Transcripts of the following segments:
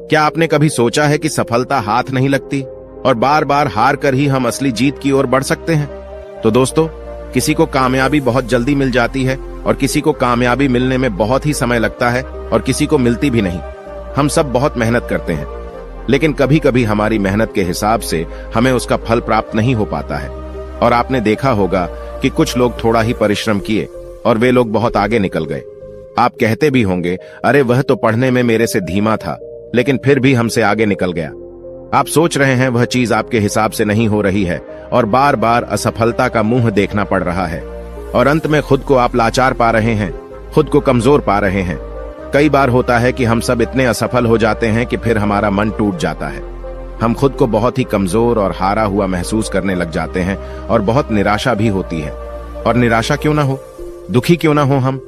क्या आपने कभी सोचा है कि सफलता हाथ नहीं लगती और बार बार हार कर ही हम असली जीत की ओर बढ़ सकते हैं? तो दोस्तों, किसी को कामयाबी बहुत जल्दी मिल जाती है और किसी को कामयाबी मिलने में बहुत ही समय लगता है और किसी को मिलती भी नहीं। हम सब बहुत मेहनत करते हैं, लेकिन कभी कभी हमारी मेहनत के हिसाब से हमें उसका फल प्राप्त नहीं हो पाता है। और आपने देखा होगा कि कुछ लोग थोड़ा ही परिश्रम किए और वे लोग बहुत आगे निकल गए। आप कहते भी होंगे, अरे वह तो पढ़ने में मेरे से धीमा था, लेकिन फिर भी हमसे आगे निकल गया। आप सोच रहे हैं वह चीज आपके हिसाब से नहीं हो रही है और बार बार असफलता का मुंह देखना पड़ रहा है और अंत में खुद को आप लाचार पा रहे हैं, खुद को कमजोर पा रहे हैं। कई बार होता है कि हम सब इतने असफल हो जाते हैं कि फिर हमारा मन टूट जाता है। हम खुद को बहुत ही कमजोर और हारा हुआ महसूस करने लग जाते हैं और बहुत निराशा भी होती है। और निराशा क्यों ना हो, दुखी क्यों ना हो हम,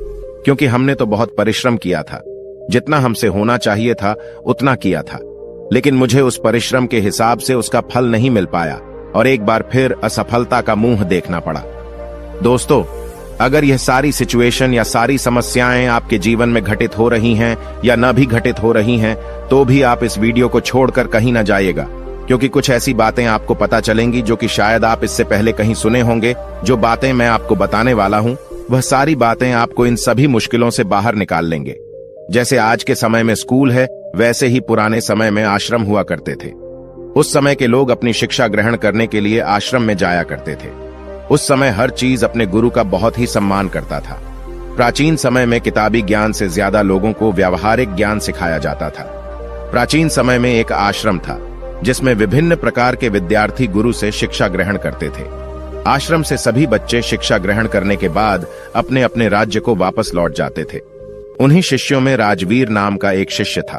क्योंकि हमने तो बहुत परिश्रम किया था, जितना हमसे होना चाहिए था उतना किया था, लेकिन मुझे उस परिश्रम के हिसाब से उसका फल नहीं मिल पाया और एक बार फिर असफलता का मुंह देखना पड़ा। दोस्तों, अगर यह सारी सिचुएशन या सारी समस्याएं आपके जीवन में घटित हो रही हैं या न भी घटित हो रही हैं, तो भी आप इस वीडियो को छोड़कर कहीं न जाइएगा, क्योंकि कुछ ऐसी बातें आपको पता चलेंगी जो कि शायद आप इससे पहले कहीं सुने होंगे। जो बातें मैं आपको बताने वाला हूं, वह सारी बातें आपको इन सभी मुश्किलों से बाहर निकाल लेंगे। जैसे आज के समय में स्कूल है, वैसे ही पुराने समय में आश्रम हुआ करते थे। उस समय के लोग अपनी शिक्षा ग्रहण करने के लिए आश्रम में जाया करते थे। उस समय हर चीज अपने गुरु का बहुत ही सम्मान करता था। प्राचीन समय में किताबी ज्ञान से ज्यादा लोगों को व्यावहारिक ज्ञान सिखाया जाता था। प्राचीन समय में एक आश्रम था जिसमें विभिन्न प्रकार के विद्यार्थी गुरु से शिक्षा ग्रहण करते थे। आश्रम से सभी बच्चे शिक्षा ग्रहण करने के बाद अपने अपने राज्य को वापस लौट जाते थे। उन्हीं शिष्यों में राजवीर नाम का एक शिष्य था।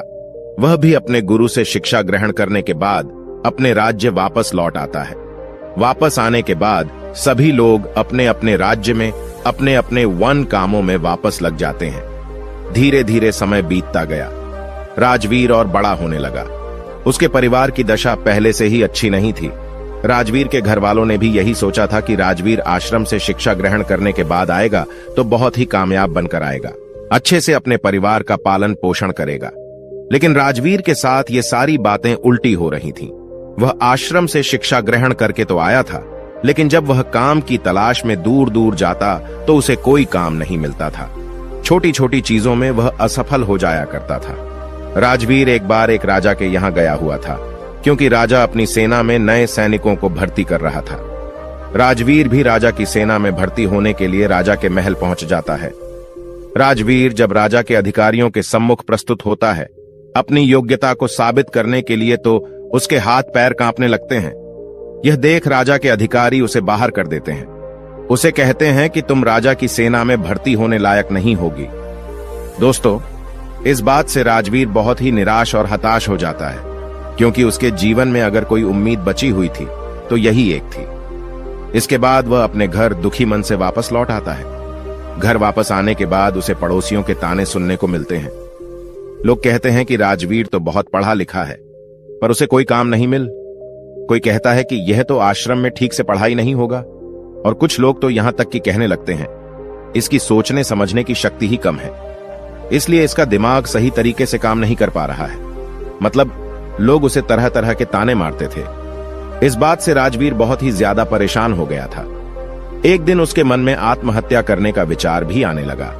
वह भी अपने गुरु से शिक्षा ग्रहण करने के बाद अपने राज्य वापस लौट आता है। वापस आने के बाद सभी लोग अपने अपने राज्य में अपने अपने वन कामों में वापस लग जाते हैं। धीरे धीरे समय बीतता गया। राजवीर और बड़ा होने लगा। उसके परिवार की दशा पहले से ही अच्छी नहीं थी। राजवीर के घर वालों ने भी यही सोचा था कि राजवीर आश्रम से शिक्षा ग्रहण करने के बाद आएगा तो बहुत ही कामयाब बनकर आएगा, अच्छे से अपने परिवार का पालन पोषण करेगा। लेकिन राजवीर के साथ ये सारी बातें उल्टी हो रही थीं। वह आश्रम से शिक्षा ग्रहण करके तो आया था, लेकिन जब वह काम की तलाश में दूर दूर जाता तो उसे कोई काम नहीं मिलता था। छोटी छोटी चीजों में वह असफल हो जाया करता था। राजवीर एक बार एक राजा के यहाँ गया हुआ था, क्योंकि राजा अपनी सेना में नए सैनिकों को भर्ती कर रहा था। राजवीर भी राजा की सेना में भर्ती होने के लिए राजा के महल पहुंच जाता है। राजवीर जब राजा के अधिकारियों के सम्मुख प्रस्तुत होता है अपनी योग्यता को साबित करने के लिए, तो उसके हाथ पैर कांपने लगते हैं। यह देख राजा के अधिकारी उसे बाहर कर देते हैं। उसे कहते हैं कि तुम राजा की सेना में भर्ती होने लायक नहीं होगी। दोस्तों, इस बात से राजवीर बहुत ही निराश और हताश हो जाता है, क्योंकि उसके जीवन में अगर कोई उम्मीद बची हुई थी तो यही एक थी। इसके बाद वह अपने घर दुखी मन से वापस लौट आता है। घर वापस आने के बाद उसे पड़ोसियों के ताने सुनने को मिलते हैं। लोग कहते हैं कि राजवीर तो बहुत पढ़ा लिखा है, पर उसे कोई काम नहीं मिल। कोई कहता है कि यह तो आश्रम में ठीक से पढ़ाई नहीं होगा, और कुछ लोग तो यहां तक कि कहने लगते हैं इसकी सोचने समझने की शक्ति ही कम है, इसलिए इसका दिमाग सही तरीके से काम नहीं कर पा रहा है। मतलब लोग उसे तरह तरह के ताने मारते थे। इस बात से राजवीर बहुत ही ज्यादा परेशान हो गया था। एक दिन उसके मन में आत्महत्या करने का विचार भी आने लगा।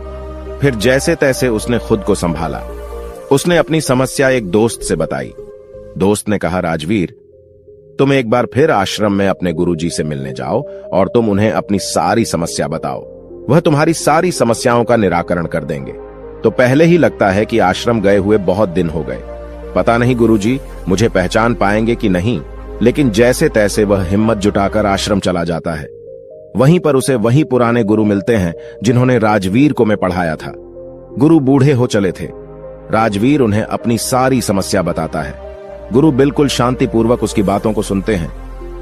फिर जैसे तैसे उसने खुद को संभाला। उसने अपनी समस्या एक दोस्त से बताई। दोस्त ने कहा, राजवीर, तुम एक बार फिर आश्रम में अपने गुरुजी से मिलने जाओ और तुम उन्हें अपनी सारी समस्या बताओ। वह तुम्हारी सारी समस्याओं का निराकरण कर देंगे। तो पहले ही लगता है कि आश्रम गए हुए बहुत दिन हो गए। पता नहीं गुरुजी मुझे पहचान पाएंगे कि नहीं, लेकिन जैसे तैसे वह हिम्मत जुटाकर आश्रम चला जाता है। वहीं पर उसे वही पुराने गुरु मिलते हैं जिन्होंने राजवीर को मैं पढ़ाया था। गुरु बूढ़े हो चले थे। राजवीर उन्हें अपनी सारी समस्या बताता है। गुरु बिल्कुल शांतिपूर्वक उसकी बातों को सुनते हैं।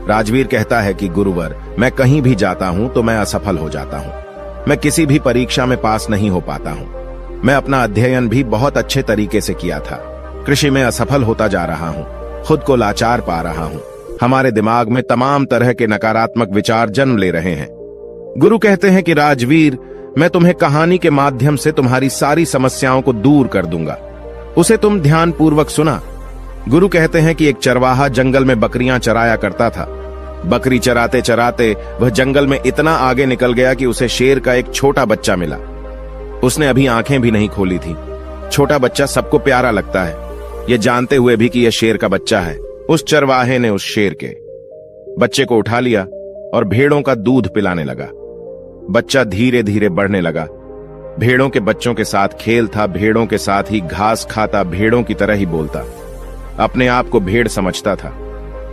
राजवीर कहता है कि गुरुवर, मैं कहीं भी जाता हूं तो मैं असफल हो जाता हूं। मैं किसी भी परीक्षा में पास नहीं हो पाता हूं। मैं अपना अध्ययन भी बहुत अच्छे तरीके से किया था, कृषि में असफल होता जा रहा हूं, खुद को लाचार पा रहा हूं। हमारे दिमाग में तमाम तरह के नकारात्मक विचार जन्म ले रहे हैं। गुरु कहते हैं कि राजवीर, मैं तुम्हें कहानी के माध्यम से तुम्हारी सारी समस्याओं को दूर कर दूंगा। उसे तुम ध्यानपूर्वक सुना गुरु कहते हैं कि एक चरवाहा जंगल में बकरियां चराया करता था। बकरी चराते चराते वह जंगल में इतना आगे निकल गया कि उसे शेर का एक छोटा बच्चा मिला। उसने अभी आंखें भी नहीं खोली थी। छोटा बच्चा सबको प्यारा लगता है, यह जानते हुए भी कि यह शेर का बच्चा है। उस चरवाहे ने उस शेर के बच्चे को उठा लिया और भेड़ों का दूध पिलाने लगा। बच्चा धीरे धीरे बढ़ने लगा। भेड़ों के बच्चों के साथ खेलता, भेड़ों के साथ ही घास खाता, भेड़ों की तरह ही बोलता, अपने आप को भेड़ समझता था।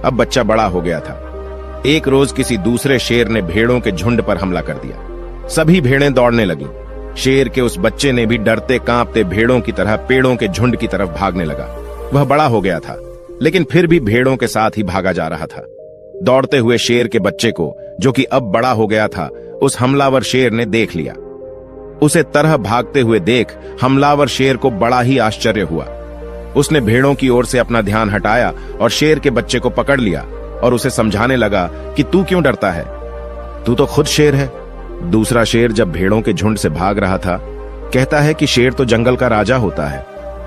अब बच्चा बड़ा हो गया था। एक रोज किसी दूसरे शेर ने भेड़ों के झुंड पर हमला कर दिया। सभी भेड़ें दौड़ने लगीं। शेर के उस बच्चे ने भी डरते कांपते भेड़ों की तरह पेड़ों के झुंड की तरफ भागने लगा। वह बड़ा हो गया था, लेकिन फिर भी भेड़ों के साथ ही भागा जा रहा था। दौड़ते हुए शेर के बच्चे को, जो कि अब बड़ा हो गया था, उस हमलावर शेर ने देख लिया। उसे तरह भागते हुए देख हमलावर शेर को बड़ा ही आश्चर्य हुआ। उसने भेड़ों की ओर से अपना ध्यान हटाया और शेर के बच्चे को पकड़ लिया और उसे समझाने लगा कि तू क्यों डरता है, तू तो खुद शेर है। दूसरा शेर जब भेड़ों के झुंड से भाग रहा था, कहता है कि शेर तो जंगल का राजा होता है,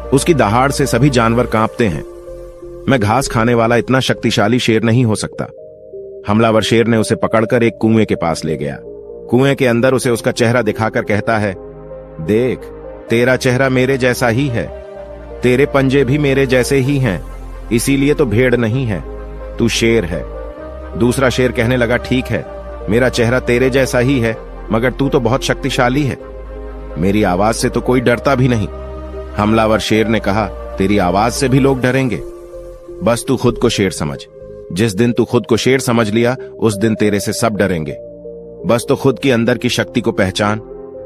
उसकी दहाड़ से सभी जानवर कांपते हैं। मैं घास खाने वाला इतना शक्तिशाली शेर नहीं हो सकता। हमलावर शेर ने उसे पकड़कर एक कुएं के पास ले गया। कुएं के अंदर उसे उसका चेहरा दिखाकर कहता है, देख, तेरा चेहरा मेरे जैसा ही है, तेरे पंजे भी मेरे जैसे ही हैं, इसीलिए तो भेड़ नहीं है, तू शेर है। दूसरा शेर कहने लगा, ठीक है, मेरा चेहरा तेरे जैसा ही है, मगर तू तो बहुत शक्तिशाली है, मेरी आवाज से तो कोई डरता भी नहीं। हमलावर शेर ने कहा, तेरी आवाज से भी लोग डरेंगे, बस तू खुद को शेर समझ। जिस दिन तू खुद को शेर समझ लिया, उस दिन तेरे से सब डरेंगे। बस तो खुद की अंदर की शक्ति को पहचान।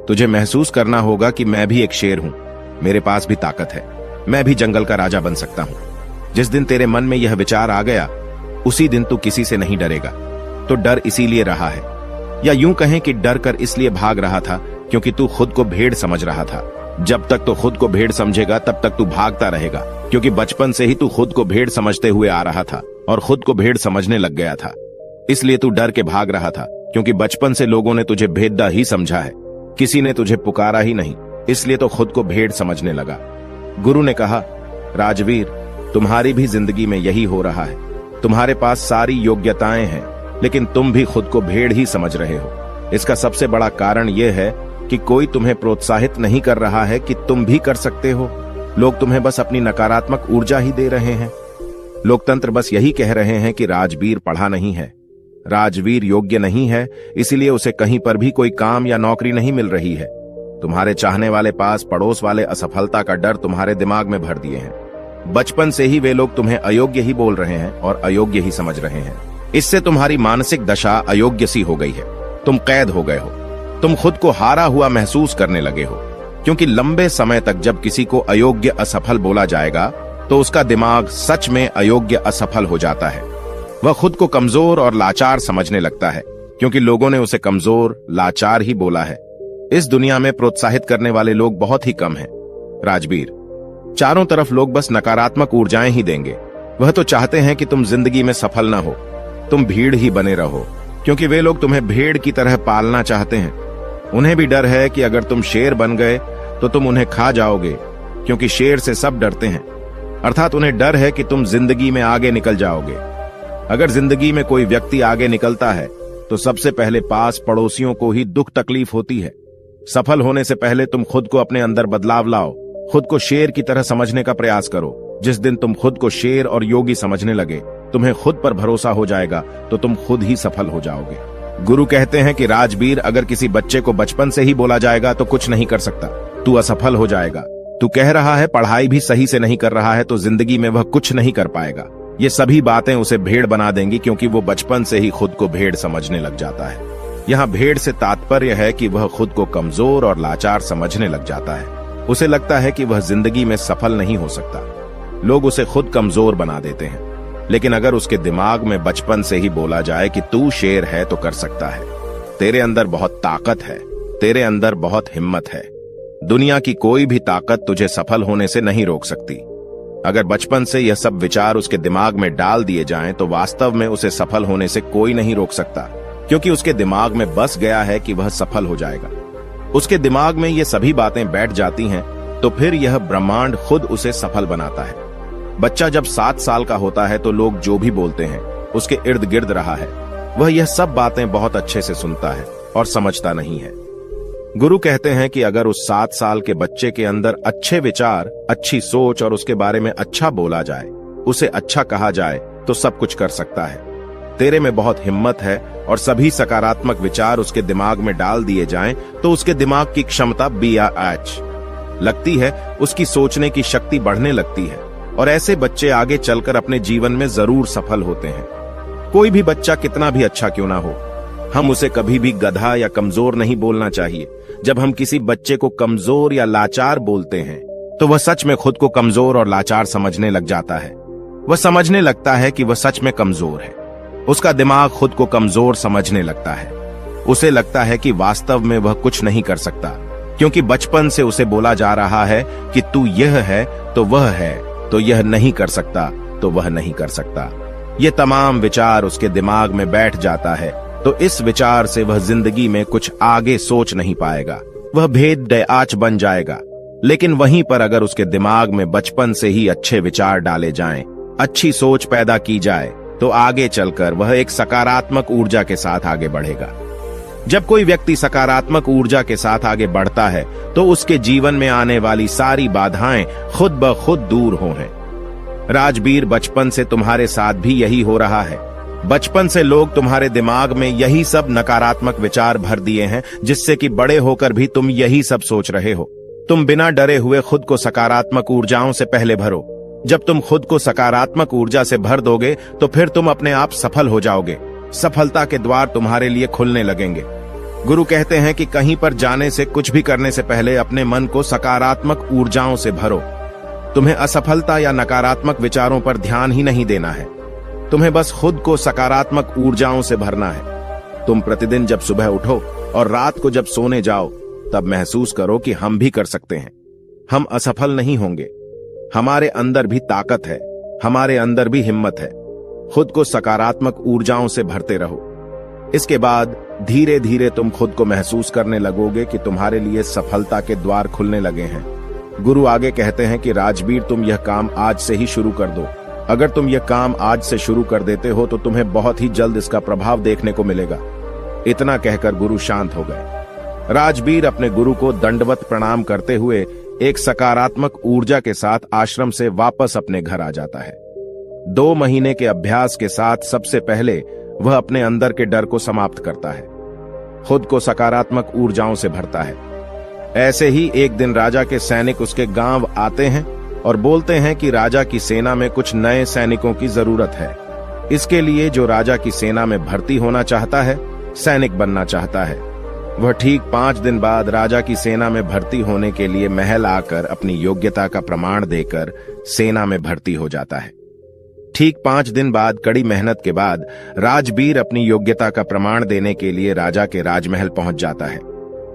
तुझे महसूस करना होगा कि मैं भी एक शेर हूं, मेरे पास भी ताकत है, मैं भी जंगल का राजा बन सकता हूं। जिस दिन तेरे मन में यह विचार आ गया, उसी दिन तू किसी से नहीं डरेगा। तो डर इसीलिए रहा है, या यूं कहें कि डर कर इसलिए भाग रहा था क्योंकि तू खुद को भेड़ समझ रहा था। जब तक तो खुद को भेड़ समझेगा तब तक तू भागता रहेगा, क्योंकि बचपन से ही तू खुद को भेड़ समझते हुए आ रहा था और खुद को भेड़ समझने लग गया था। इसलिए तू डर के भाग रहा था, क्योंकि बचपन से लोगों ने तुझे भेद्दा ही समझा है, किसी ने तुझे पुकारा ही नहीं, इसलिए तो खुद को भेड़ समझने लगा। गुरु ने कहा, राजवीर, तुम्हारी भी जिंदगी में यही हो रहा है। तुम्हारे पास सारी योग्यताएं हैं, लेकिन तुम भी खुद को भेड़ ही समझ रहे हो। इसका सबसे बड़ा कारण यह है कि कोई तुम्हें प्रोत्साहित नहीं कर रहा है कि तुम भी कर सकते हो। लोग तुम्हें बस अपनी नकारात्मक ऊर्जा ही दे रहे हैं। लोकतंत्र बस यही कह रहे हैं कि राजवीर पढ़ा नहीं है, राजवीर योग्य नहीं है, इसीलिए उसे कहीं पर भी कोई काम या नौकरी नहीं मिल रही है। तुम्हारे चाहने वाले पास पड़ोस वाले असफलता का डर तुम्हारे दिमाग में भर दिए हैं। बचपन से ही वे लोग तुम्हें अयोग्य ही बोल रहे हैं और अयोग्य ही समझ रहे हैं। इससे तुम्हारी मानसिक दशा अयोग्य सी हो गई है। तुम कैद हो गए हो, तुम खुद को हारा हुआ महसूस करने लगे हो, क्योंकि लंबे समय तक जब किसी को अयोग्य असफल बोला जाएगा तो उसका दिमाग सच में अयोग्य असफल हो जाता है। वह खुद को कमजोर और लाचार समझने लगता है, क्योंकि लोगों ने उसे कमजोर, लाचार ही बोला है। इस दुनिया में प्रोत्साहित करने वाले लोग बहुत ही कम हैं। राजवीर, चारों तरफ लोग बस नकारात्मक ऊर्जाएं ही देंगे। वह तो चाहते हैं कि तुम जिंदगी में सफल ना हो, तुम भीड़ ही बने रहो, क्योंकि वे लोग तुम्हें भेड़ की तरह पालना चाहते हैं। उन्हें भी डर है कि अगर तुम शेर बन गए तो तुम उन्हें खा जाओगे, क्योंकि शेर से सब डरते हैं। अर्थात उन्हें डर है कि तुम जिंदगी में आगे निकल जाओगे। अगर जिंदगी में कोई व्यक्ति आगे निकलता है तो सबसे पहले पास पड़ोसियों को ही दुख तकलीफ होती है। सफल होने से पहले तुम खुद को अपने अंदर बदलाव लाओ, खुद को शेर की तरह समझने का प्रयास करो। जिस दिन तुम खुद को शेर और योगी समझने लगे, तुम्हें खुद पर भरोसा हो जाएगा, तो तुम खुद ही सफल हो जाओगे। गुरु कहते हैं कि राजवीर, अगर किसी बच्चे को बचपन से ही बोला जाएगा तो कुछ नहीं कर सकता, तू असफल हो जाएगा। तू कह रहा है पढ़ाई भी सही से नहीं कर रहा है, तो जिंदगी में वह कुछ नहीं कर पाएगा। ये सभी बातें उसे भेड़ बना देंगी, क्योंकि वो बचपन से ही खुद को भेड़ समझने लग जाता है। यहाँ भेड़ से तात्पर्य है कि वह खुद को कमजोर और लाचार समझने लग जाता है। उसे लगता है कि वह जिंदगी में सफल नहीं हो सकता। लोग उसे खुद कमजोर बना देते हैं। लेकिन अगर उसके दिमाग में बचपन से ही बोला जाए कि तू शेर है तो कर सकता है, तेरे अंदर बहुत ताकत है, तेरे अंदर बहुत हिम्मत है, दुनिया की कोई भी ताकत तुझे सफल होने से नहीं रोक सकती। अगर बचपन से यह सब विचार उसके दिमाग में डाल दिए जाएं तो वास्तव में उसे सफल होने से कोई नहीं रोक सकता, क्योंकि उसके दिमाग में बस गया है कि वह सफल हो जाएगा। उसके दिमाग में ये सभी बातें बैठ जाती हैं तो फिर यह ब्रह्मांड खुद उसे सफल बनाता है। बच्चा जब 7 साल का होता है तो लोग जो भी बोलते हैं उसके इर्द गिर्द रहा है, वह यह सब बातें बहुत अच्छे से सुनता है और समझता नहीं है। गुरु कहते हैं कि अगर उस 7 साल के बच्चे के अंदर अच्छे विचार, अच्छी सोच और उसके बारे में अच्छा बोला जाए, उसे अच्छा कहा जाए, तो सब कुछ कर सकता है। तेरे में बहुत हिम्मत है और सभी सकारात्मक विचार उसके दिमाग में डाल दिए जाएं तो उसके दिमाग की क्षमता BAH लगती है, उसकी सोचने की शक्ति बढ़ने लगती है और ऐसे बच्चे आगे चलकर अपने जीवन में जरूर सफल होते हैं। कोई भी बच्चा कितना भी अच्छा क्यों ना हो, हम उसे कभी भी गधा या कमजोर नहीं बोलना चाहिए। जब हम किसी बच्चे को कमजोर या लाचार बोलते हैं तो वह सच में खुद को कमजोर और लाचार समझने लग जाता है। वह समझने लगता है कि वह सच में कमजोर है। उसका दिमाग खुद को कमजोर समझने लगता है। उसे लगता है कि वास्तव में वह कुछ नहीं कर सकता, क्योंकि बचपन से उसे बोला जा रहा है कि तू यह है तो वह है, तो यह नहीं कर सकता तो वह नहीं कर सकता। ये तमाम विचार उसके दिमाग में बैठ जाता है, तो इस विचार से वह जिंदगी में कुछ आगे सोच नहीं पाएगा। वह भेद बन जाएगा। लेकिन वहीं पर अगर उसके दिमाग में बचपन से ही अच्छे विचार डाले जाएं, अच्छी सोच पैदा की जाए, तो आगे चलकर वह एक सकारात्मक ऊर्जा के साथ आगे बढ़ेगा। जब कोई व्यक्ति सकारात्मक ऊर्जा के साथ आगे बढ़ता है तो उसके जीवन में आने वाली सारी बाधाएं खुद ब खुद दूर होंगे। राजबीर, बचपन से तुम्हारे साथ भी यही हो रहा है। बचपन से लोग तुम्हारे दिमाग में यही सब नकारात्मक विचार भर दिए हैं, जिससे कि बड़े होकर भी तुम यही सब सोच रहे हो। तुम बिना डरे हुए खुद को सकारात्मक ऊर्जाओं से पहले भरो। जब तुम खुद को सकारात्मक ऊर्जा से भर दोगे तो फिर तुम अपने आप सफल हो जाओगे। सफलता के द्वार तुम्हारे लिए खुलने लगेंगे। गुरु कहते हैं कि कहीं पर जाने से, कुछ भी करने से पहले अपने मन को सकारात्मक ऊर्जाओं से भरो। तुम्हें असफलता या नकारात्मक विचारों पर ध्यान ही नहीं देना है। तुम्हें बस खुद को सकारात्मक ऊर्जाओं से भरना है। तुम प्रतिदिन जब सुबह उठो और रात को जब सोने जाओ, तब महसूस करो कि हम भी कर सकते हैं। हम असफल नहीं होंगे। हमारे अंदर भी ताकत है, हमारे अंदर भी हिम्मत है। खुद को सकारात्मक ऊर्जाओं से भरते रहो। इसके बाद धीरे धीरे तुम खुद को महसूस करने लगोगे कि तुम्हारे लिए सफलता के द्वार खुलने लगे हैं। गुरु आगे कहते हैं कि राजबीर, तुम यह काम आज से ही शुरू कर दो। अगर तुम यह काम आज से शुरू कर देते हो तो तुम्हें बहुत ही जल्द इसका प्रभाव देखने को मिलेगा। इतना कहकर गुरु शांत हो गए। राजबीर अपने गुरु को दंडवत प्रणाम करते हुए एक सकारात्मक ऊर्जा के साथ आश्रम से वापस अपने घर आ जाता है। 2 महीने के अभ्यास के साथ सबसे पहले वह अपने अंदर के डर को समाप्त करता है, खुद को सकारात्मक ऊर्जाओं से भरता है। ऐसे ही एक दिन राजा के सैनिक उसके गांव आते हैं और बोलते हैं कि राजा की सेना में कुछ नए सैनिकों की जरूरत है। इसके लिए जो राजा की सेना में भर्ती होना चाहता है, सैनिक बनना चाहता है, वह ठीक 5 दिन बाद राजा की सेना में भर्ती होने के लिए महल आकर अपनी योग्यता का प्रमाण देकर सेना में भर्ती हो जाता है। ठीक 5 दिन बाद कड़ी मेहनत के बाद राजबीर अपनी योग्यता का प्रमाण देने के लिए राजा के राजमहल पहुंच जाता है।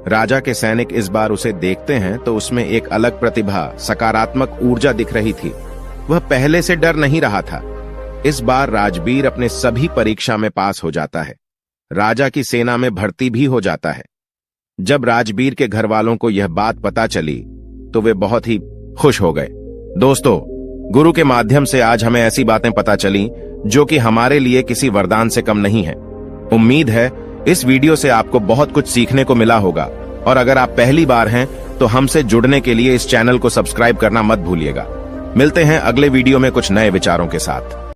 राजा के सैनिक इस बार उसे देखते हैं तो उसमें एक अलग प्रतिभा, सकारात्मक ऊर्जा दिख रही थी। वह पहले से डर नहीं रहा था। इस बार राजबीर अपने सभी परीक्षा में पास हो जाता है। राजा की सेना में भर्ती भी हो जाता है। जब राजबीर के घर वालों को यह बात पता चली तो वे बहुत ही खुश हो गए। दोस्तों, गुरु के माध्यम से आज हमें ऐसी बातें पता चली जो कि हमारे लिए किसी वरदान से कम नहीं है। उम्मीद है इस वीडियो से आपको बहुत कुछ सीखने को मिला होगा, और अगर आप पहली बार हैं तो हमसे जुड़ने के लिए इस चैनल को सब्सक्राइब करना मत भूलिएगा। मिलते हैं अगले वीडियो में कुछ नए विचारों के साथ।